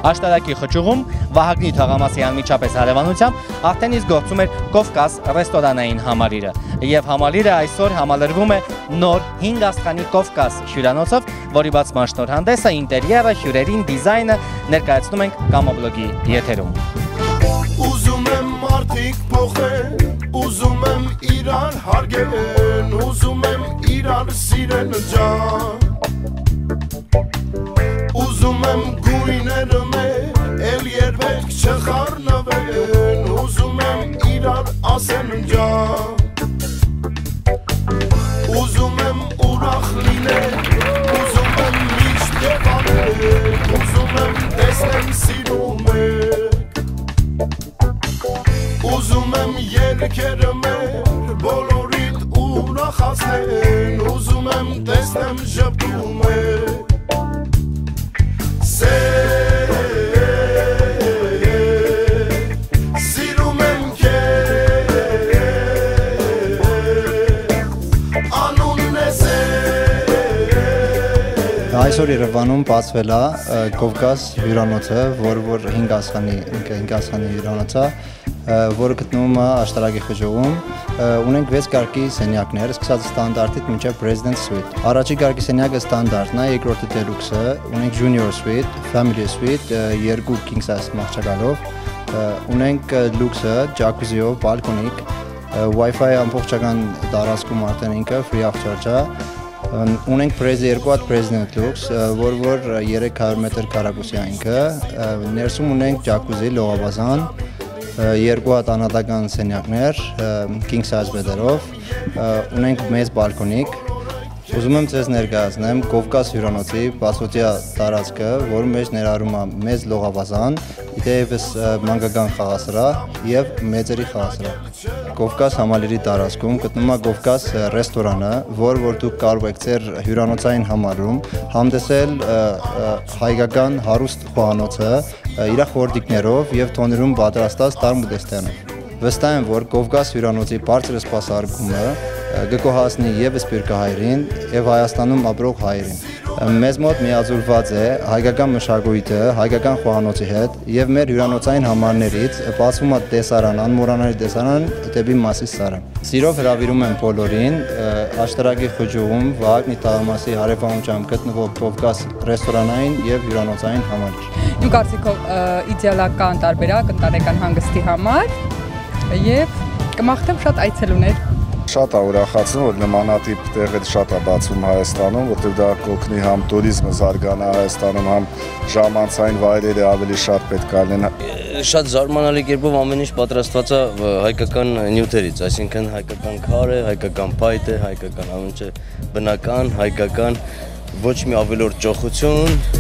Աշտարակի խճուղում Վահագնի թաղամասի անմիջապես հարևանությամբ արդեն իսկ գործում էր Կովկաս ռեստորանային համալիրը, եւ համալիրը այսօր համալրվում է նոր 5 աստղանի Կովկաս հյուրանոցով, որի բացման շնորհանդեսը, ինտերիերը, հյուրերին, դիզայնը ներկայացնում ենք Կամոբլոգի եթերում։ Ուզում եմ մարդիկ փոխեն, ուզում եմ իրար հարգեն, ուզում եմ իրար սիրեն ջան, ուզում եմ գույները մեր էլ երբեք չխառնվեն, ուզում եմ իրար ասեն ջան, ուզում եմ ուրախ լինել, ուզում եմ միշտ գովանել, ուզում եմ տեսնեմ սիրում եք, ուզում եմ երկերը մեր բոլորիդ ուրախացնեն, ուզում եմ տեսնեմ ժպտում եք, սիրում եմ քեզ, անունն ես Այսօր Երևանում բացվել է Կովկաս հյուրանոցը, որ 5 աստղանի հյուրանոց է, որը գտնվում է Աշտարակի խճուղում։ Ունենք 6 կարգի սենյակներ, սկսած ստանդարտից մինչև President Suite։ Առաջի կարգի սենյակը ստանդարտն է, երկրորդը Deluxe-ը, ունենք Junior Suite, Family Suite, 2 king size մահճակալով, ունենք Luxe-ը, jacuzzi-ով, բալկոնիկ, Wi-Fi ամբողջական տարածքում արդեն ինքը free of charge է։ Ունենք 2 հատ President Lux, որ 300 մետր քառակուսի ինքը, ներսում ունենք jacuzzi, լողավազան, 2 հատ անհատական սենյակներ, king size բեդերով, ունենք մեծ բալկոնիկ, ուզում եմ ձեզ ներկայացնեմ Կովկաս հյուրանոցի բացօթյա տարածքը, որի մեջ ներառում է մեծ լողավազան, իդեպս մանկական խաղասրահ եւ մեծերի խաղասրահ։ Կովկաս համալիրի տարածքում գտնվում է Կովկաս ռեստորանը, որ դուք կարող եք ձեր հյուրանոցային համալիրում համտեսել հայկական հարուստ խոհանոցը իր խորտիկներով եւ տոներում պատրաստած տարմուտեստերով։ Վստահ եմ, որ Կովկաս հյուրանոցի բարձր սպասարկումը կկոհացնի եւս սփյուռքահայերին եւ Հայաստանում ապրող հայերին։ Մեզ մոտ միաձուլված է հայկական մշակույթը, հայկական խոհանոցի հետ եւ մեր հյուրանոցային համարներից բացվում է տեսարան, անմոռանալի տեսարան դեպի Մասիս սարան։ Սիրով հրավիրում եմ բոլորին Աշտարակի խճուղում Վահագնի թաղամասի հարևանությամբ գտնվող Կովկաս ռեստորանային եւ հյուրանոցային համալիր։ Իմ կարծիքով իդեալական տարբերակ ընտանեկան հանգստի համար եւ կմաղթեմ շատ այցելուներ։ Շատ է ուրախացնում, որ նմանատիպ տեղեր շատ է բացվում Հայաստանում, որտեղ դա կօգնի համ տուրիզմը զարգանա Հայաստանում, համ ժամանցային վայրերը ավելի շատ պետք է լինեն։ Շատ զարմանալի կերպով ամեն ինչ պատրաստված է հայկական նյութերից, այսինքն հայկական քար է, հայկական փայտ է, հայկական ամեն ինչ բնական, հայկական, ոչ մի ավելորդ ճոխություն։